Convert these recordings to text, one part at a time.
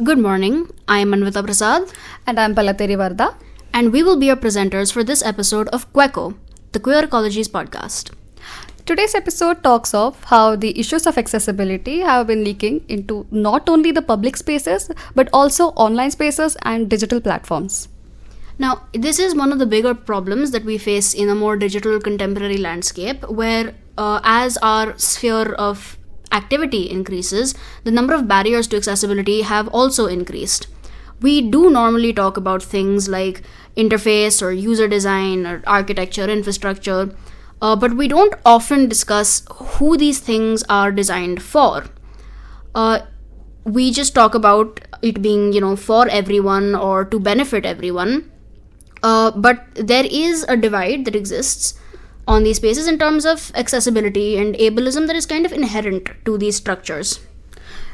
Good morning, I am Anvita And I'm Anvita and Varada. And we will be your presenters for this episode of Queco, the Queer Ecologies podcast. Today's episode talks of how the issues of accessibility have been leaking into not only the public spaces, but also online spaces and digital platforms. Now, this is one of the bigger problems that we face in a more digital contemporary landscape, where as our sphere of activity increases, the number of barriers to accessibility have also increased. We do normally talk about things like interface or user design or architecture, infrastructure, but we don't often discuss who these things are designed for. We just talk about it being, for everyone or to benefit everyone. But there is a divide that exists on these spaces in terms of accessibility and ableism that is kind of inherent to these structures.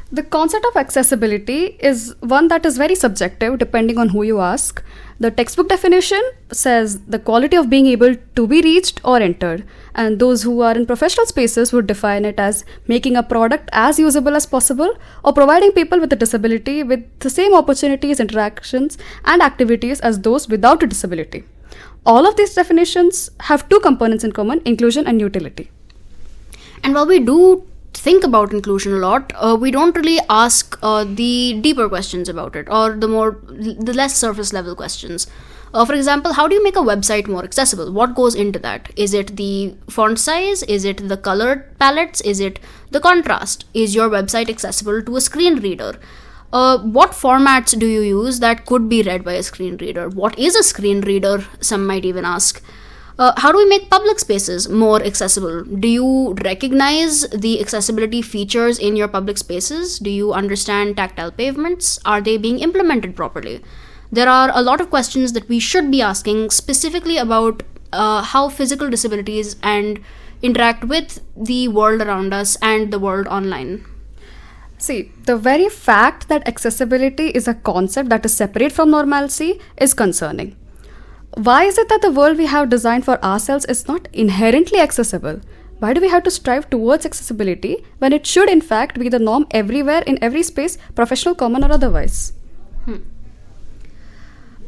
The concept of accessibility is one that is very subjective depending on who you ask. The textbook definition says the quality of being able to be reached or entered, and those who are in professional spaces would define it as making a product as usable as possible or providing people with a disability with the same opportunities, interactions, and activities as those without a disability. All of these definitions have two components in common: inclusion and utility. And while we do think about inclusion a lot, we don't really ask the deeper questions about it, or the less surface level questions. For example, how do you make a website more accessible? What goes into that? Is it the font size? Is it the color palettes? Is it the contrast? Is your website accessible to a screen reader? What formats do you use that could be read by a screen reader? What is a screen reader? Some might even ask. How do we make public spaces more accessible? Do you recognize the accessibility features in your public spaces? Do you understand tactile pavements? Are they being implemented properly? There are a lot of questions that we should be asking specifically about how physical disabilities and interact with the world around us and the world online. See, the very fact that accessibility is a concept that is separate from normalcy is concerning. Why is it that the world we have designed for ourselves is not inherently accessible? Why do we have to strive towards accessibility when it should in fact be the norm everywhere in every space, professional, common, or otherwise?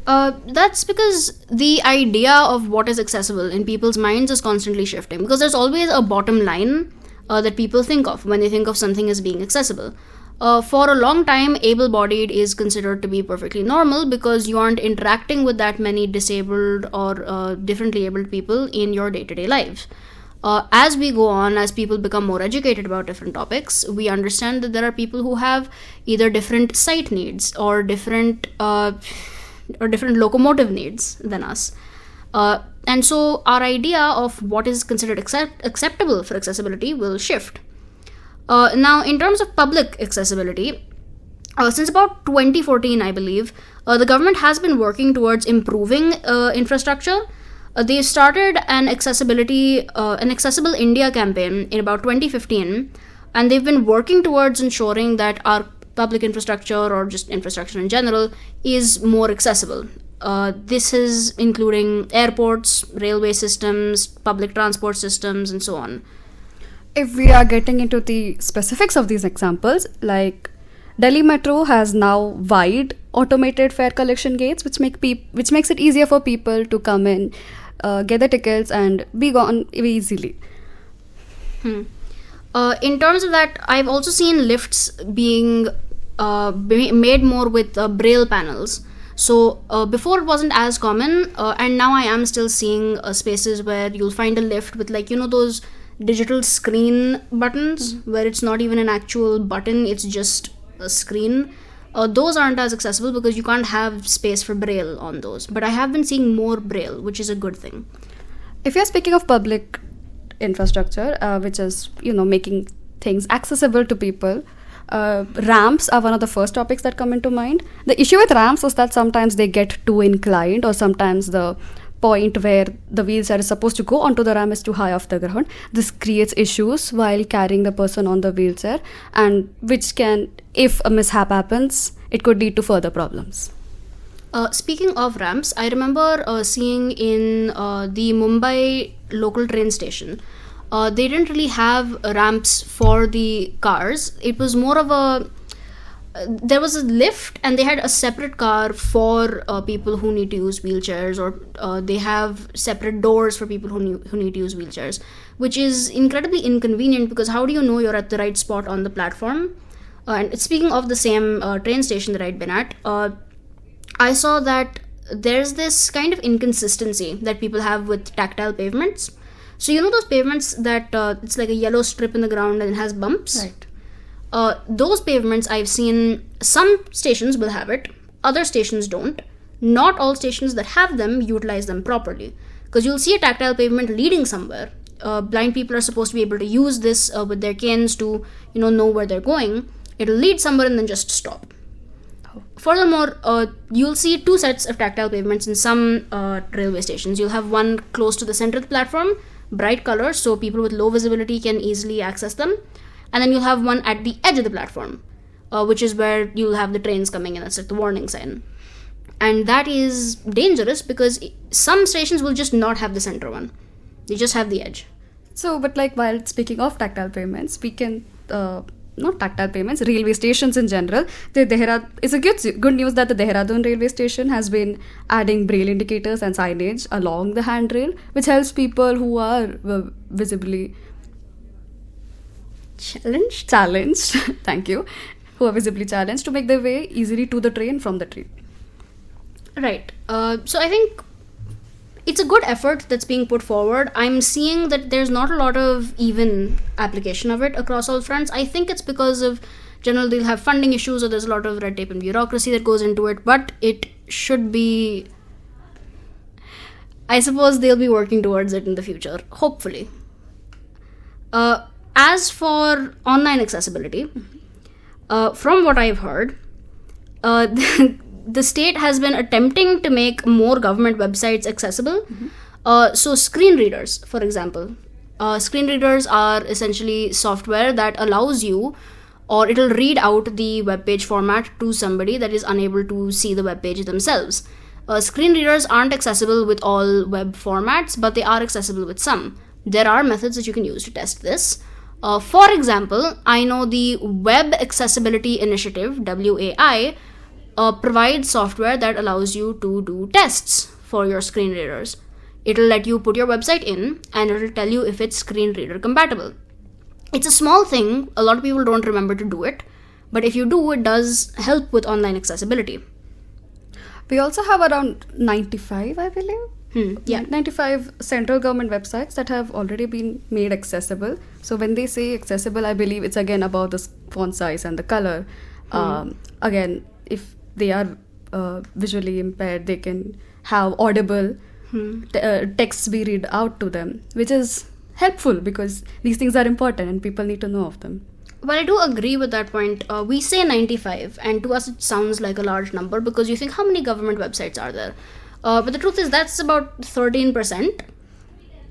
That's because the idea of what is accessible in people's minds is constantly shifting, because there's always a bottom line that people think of when they think of something as being accessible. For a long time, able-bodied is considered to be perfectly normal because you aren't interacting with that many disabled or differently abled people in your day-to-day lives. As we go on, as people become more educated about different topics, we understand that there are people who have either different sight needs or different locomotive needs than us. And so our idea of what is considered acceptable for accessibility will shift. Now, in terms of public accessibility, since about 2014, I believe, the government has been working towards improving infrastructure. They started an Accessible India campaign in about 2015, and they've been working towards ensuring that our public infrastructure, or just infrastructure in general, is more accessible. This is including airports, railway systems, public transport systems, and so on. If we are getting into the specifics of these examples, like Delhi Metro has now wide automated fare collection gates, which makes it easier for people to come in, get the tickets, and be gone easily. In terms of that, I've also seen lifts being made more with braille panels. So before it wasn't as common, and now I am still seeing spaces where you'll find a lift with those digital screen buttons where it's not even an actual button, it's just a screen. Those aren't as accessible because you can't have space for braille on those, but I have been seeing more braille, which is a good thing. If you're speaking of public infrastructure, which is making things accessible to people, ramps are one of the first topics that come into mind. The issue with ramps is that sometimes they get too inclined, or sometimes the point where the wheelchair is supposed to go onto the ramp is too high off the ground. This creates issues while carrying the person on the wheelchair, and which can, if a mishap happens, it could lead to further problems. Speaking of ramps, I remember seeing in the Mumbai local train station, they didn't really have ramps for the cars. It was more of there was a lift and they had a separate car for people who need to use wheelchairs, or they have separate doors for people who need to use wheelchairs, which is incredibly inconvenient because how do you know you're at the right spot on the platform? And speaking of the same train station that I'd been at, I saw that there's this kind of inconsistency that people have with tactile pavements. So you know those pavements that it's like a yellow strip in the ground and it has bumps? Right. Those pavements, I've seen some stations will have it, other stations don't. Not all stations that have them utilize them properly. Because you'll see a tactile pavement leading somewhere. Blind people are supposed to be able to use this with their canes to, know where they're going. It'll lead somewhere and then just stop. Furthermore, you'll see two sets of tactile pavements in some railway stations. You'll have one close to the center of the platform, bright colors, so people with low visibility can easily access them. And then you'll have one at the edge of the platform, which is where you'll have the trains coming in. That's like the warning sign. And that is dangerous because some stations will just not have the center one. They just have the edge. So, but like while speaking of tactile payments, we can... not tactile payments, railway stations in general. It's a good news that the Dehradun railway station has been adding braille indicators and signage along the handrail, which helps people who are visibly challenged. Thank you. Who are visibly challenged to make their way easily to the train from the train. Right. So I think it's a good effort that's being put forward. I'm seeing that there's not a lot of even application of it across all fronts. I think it's because of generally they'll have funding issues or there's a lot of red tape and bureaucracy that goes into it, but it should be... I suppose they'll be working towards it in the future, hopefully. As for online accessibility, from what I've heard, the state has been attempting to make more government websites accessible. Mm-hmm. So screen readers, for example. Screen readers are essentially software that allows you, or it'll read out the webpage format to somebody that is unable to see the webpage themselves. Screen readers aren't accessible with all web formats, but they are accessible with some. There are methods that you can use to test this. For example, I know the Web Accessibility Initiative, WAI, provides software that allows you to do tests for your screen readers. It'll let you put your website in and it'll tell you if it's screen reader compatible. It's a small thing, a lot of people don't remember to do it, but if you do, it does help with online accessibility. We also have around 95, I believe. 95 central government websites that have already been made accessible. So when they say accessible, I believe it's again about the font size and the color. Again, if they are visually impaired, they can have audible texts be read out to them, which is helpful because these things are important and people need to know of them. Well, I do agree with that point. We say 95, and to us it sounds like a large number because you think how many government websites are there? But the truth is that's about 13%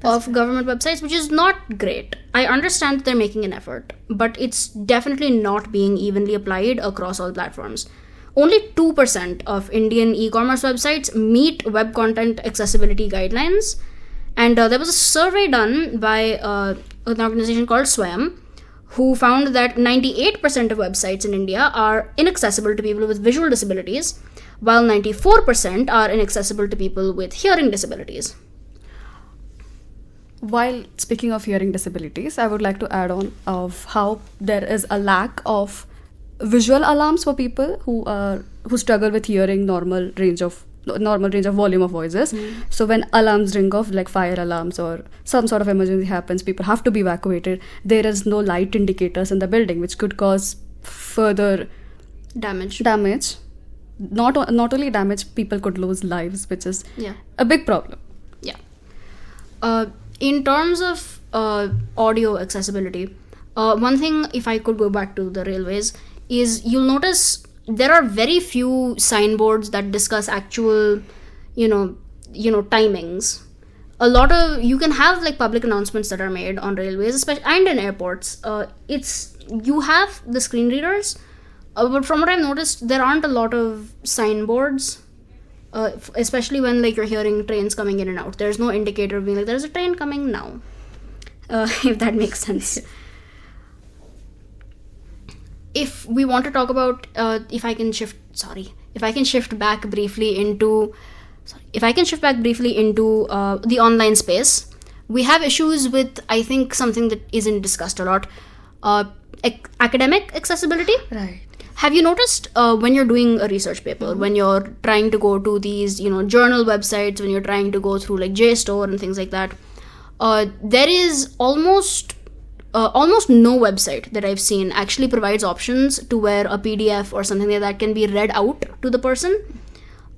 of government websites, which is not great. I understand that they're making an effort, but it's definitely not being evenly applied across all platforms. Only 2% of Indian e-commerce websites meet web content accessibility guidelines. And there was a survey done by an organization called Swayam, who found that 98% of websites in India are inaccessible to people with visual disabilities, while 94% are inaccessible to people with hearing disabilities. While speaking of hearing disabilities, I would like to add on of how there is a lack of visual alarms for people who struggle with hearing normal range of volume of voices. So when alarms ring off, like fire alarms or some sort of emergency happens, people have to be evacuated. There is no light indicators in the building, which could cause further damage. Not only damage, people could lose lives, which is a big problem. In terms of audio accessibility, one thing, if I could go back to the railways, is you'll notice there are very few signboards that discuss actual, timings. A lot of, you can have like public announcements that are made on railways, especially and in airports. You have the screen readers, but from what I've noticed, there aren't a lot of signboards, especially when like you're hearing trains coming in and out. There's no indicator being like, there's a train coming now, if that makes sense. if we want to talk about, if I can shift back briefly into the online space, we have issues with, I think, something that isn't discussed a lot, academic accessibility. Right. Have you noticed when you're doing a research paper, when you're trying to go to these, journal websites, when you're trying to go through like JSTOR and things like that, there is almost no website that I've seen actually provides options to where a PDF or something like that can be read out to the person.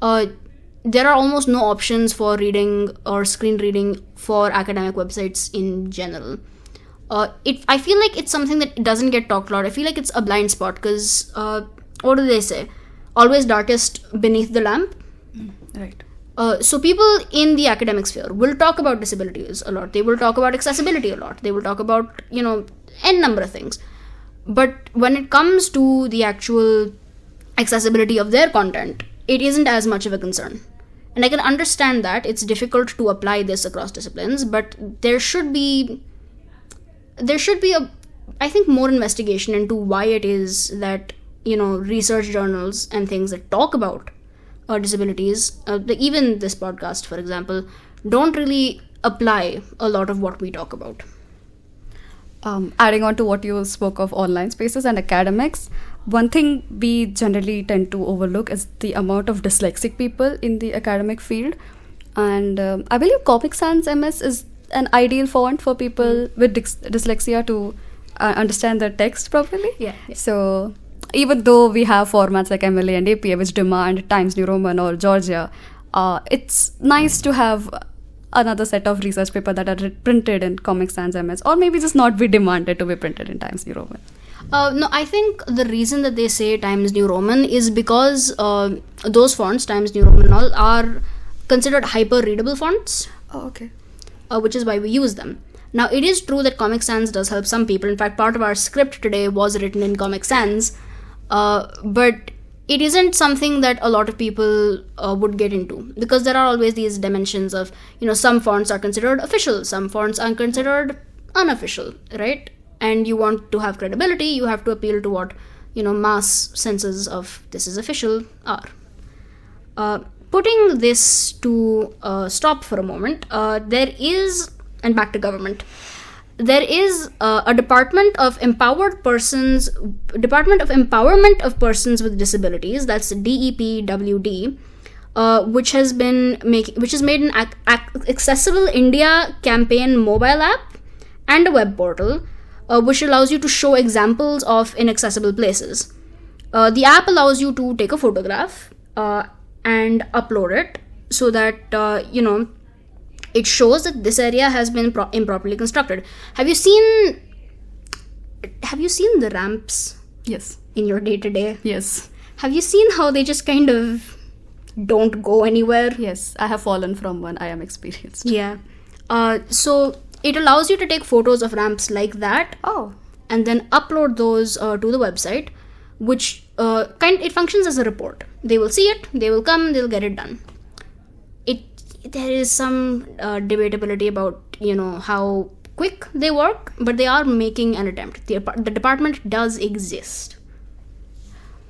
There are almost no options for reading or screen reading for academic websites in general. I feel like it's something that doesn't get talked a lot. I feel like it's a blind spot because, what do they say? Always darkest beneath the lamp. Right. So people in the academic sphere will talk about disabilities a lot. They will talk about accessibility a lot. They will talk about, n number of things. But when it comes to the actual accessibility of their content, it isn't as much of a concern. And I can understand that it's difficult to apply this across disciplines, but there should be I think more investigation into why it is that research journals and things that talk about disabilities, even this podcast, for example, don't really apply a lot of what we talk about. Adding on to what you spoke of online spaces and academics, one thing we generally tend to overlook is the amount of dyslexic people in the academic field. And I believe Comic Sans MS is an ideal font for people with dyslexia to understand the text properly. Yeah. So even though we have formats like MLA and APA which demand Times New Roman or Georgia, it's nice to have another set of research paper that are printed in Comic Sans MS, or maybe just not be demanded to be printed in Times New Roman. No, I think the reason that they say Times New Roman is because those fonts, Times New Roman and all, are considered hyper-readable fonts. Oh, okay. Which is why we use them. Now, it is true that Comic Sans does help some people. In fact, part of our script today was written in Comic Sans, but it isn't something that a lot of people would get into, because there are always these dimensions of, some fonts are considered official, some fonts are considered unofficial, right? And you want to have credibility, you have to appeal to what, mass senses of this is official are. Putting this to stop for a moment, there is, and back to government, there is a Department of Empowerment of Persons with Disabilities, that's DEPWD, which has made an Accessible India campaign mobile app and a web portal, which allows you to show examples of inaccessible places. The app allows you to take a photograph and upload it so that it shows that this area has been improperly constructed. Have you seen the ramps? Yes. In your day-to-day? Yes. Have you seen how they just kind of don't go anywhere? Yes, I have fallen from one. I am experienced. Yeah. So it allows you to take photos of ramps like that. Oh. And then upload those to the website, which it functions as a report. They will see it, they will come, they'll get it done. There is some debatability about how quick they work, but they are making an attempt. The department does exist.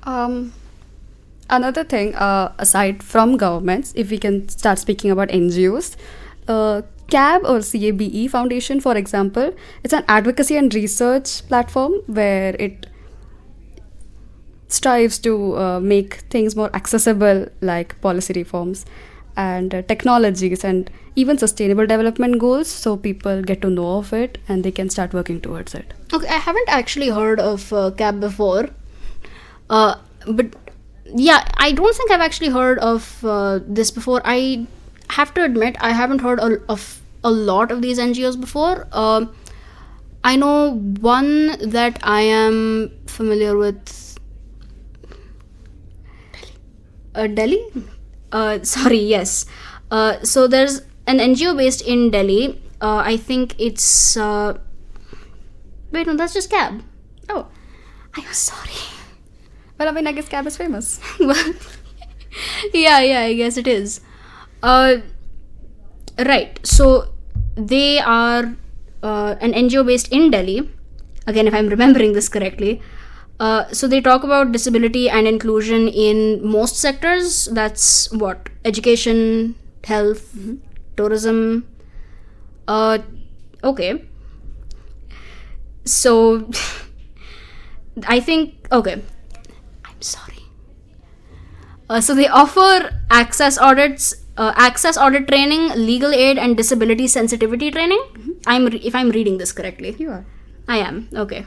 Another thing, aside from governments, if we can start speaking about NGOs, CAB or CABE Foundation, for example, it's an advocacy and research platform where it strives to make things more accessible, like policy reforms and technologies and even sustainable development goals, so people get to know of it and they can start working towards it. Okay, I haven't actually heard of CAB before, but yeah, I don't think I've actually heard of this before. I have to admit, I haven't heard of a lot of these NGOs before. I know one that I am familiar with. Delhi? Sorry, yes. So there's an NGO based in Delhi. I think it's... wait, no, that's just CAB. Oh, I'm sorry. Well, I mean, I guess CAB is famous. Well, yeah, I guess it is. Right, so they are an NGO based in Delhi. Again, if I'm remembering this correctly. So they talk about disability and inclusion in most sectors. That's what? Education, health, tourism. Okay. So I think, okay. I'm sorry. So they offer access audits, access audit training, legal aid, and disability sensitivity training. If I'm reading this correctly. You are. I am. Okay.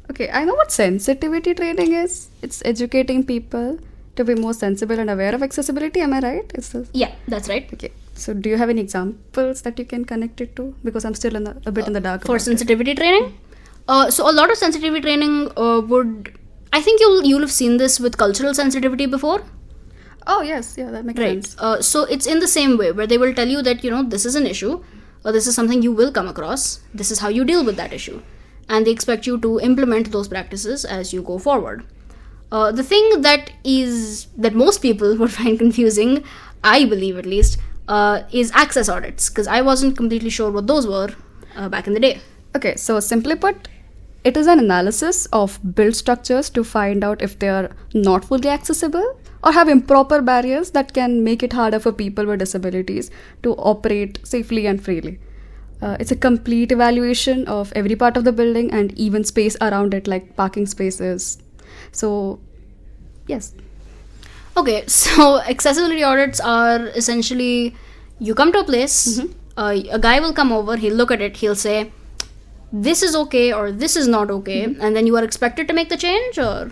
Okay, I know what sensitivity training is. It's educating people to be more sensible and aware of accessibility. Am I right? Is this? Yeah, that's right. Okay. So do you have any examples that you can connect it to? Because I'm still a bit in the dark. For about sensitivity training? So a lot of sensitivity training would... I think you'll have seen this with cultural sensitivity before. it. Oh, yes. Yeah, that makes Right. sense. So it's in the same way where they will tell you that, this is an issue, or this is something you will come across. This is how you deal with that issue. And they expect you to implement those practices as you go forward. The thing that most people would find confusing, I believe at least, is access audits, because I wasn't completely sure what those were back in the day. Okay, so simply put, it is an analysis of build structures to find out if they are not fully accessible or have improper barriers that can make it harder for people with disabilities to operate safely and freely. It's a complete evaluation of every part of the building and even space around it, like parking spaces. So, yes. Okay, so accessibility audits are essentially, you come to a place, a guy will come over, he'll look at it, he'll say, this is okay or this is not okay, and then you are expected to make the change, or?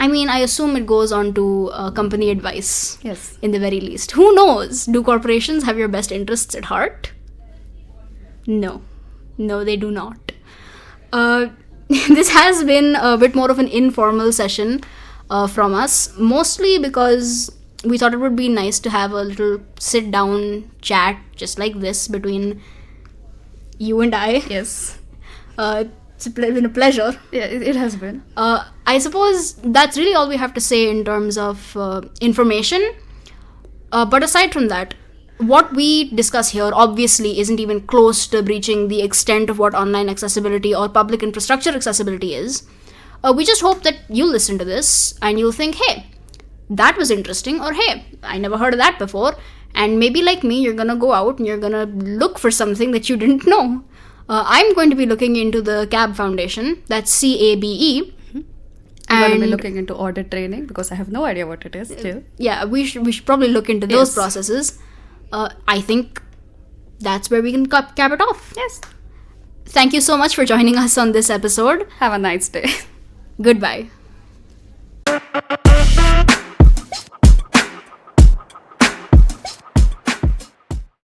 I mean, I assume it goes on to company advice. Yes. In the very least. Who knows? Do corporations have your best interests at heart? No. No, they do not. This has been a bit more of an informal session from us, mostly because we thought it would be nice to have a little sit-down chat just like this between you and I. Yes. It's been a pleasure. Yeah, it has been. I suppose that's really all we have to say in terms of information. But aside from that, what we discuss here obviously isn't even close to breaching the extent of what online accessibility or public infrastructure accessibility is. We just hope that you'll listen to this and you'll think, hey, that was interesting, or hey, I never heard of that before. And maybe like me, you're gonna go out and you're gonna look for something that you didn't know. I'm going to be looking into the CAB Foundation. That's CABE. I'm going to be looking into audit training because I have no idea what it is still. Yeah, we should probably look into those processes. I think that's where we can cap it off. Yes. Thank you so much for joining us on this episode. Have a nice day. Goodbye.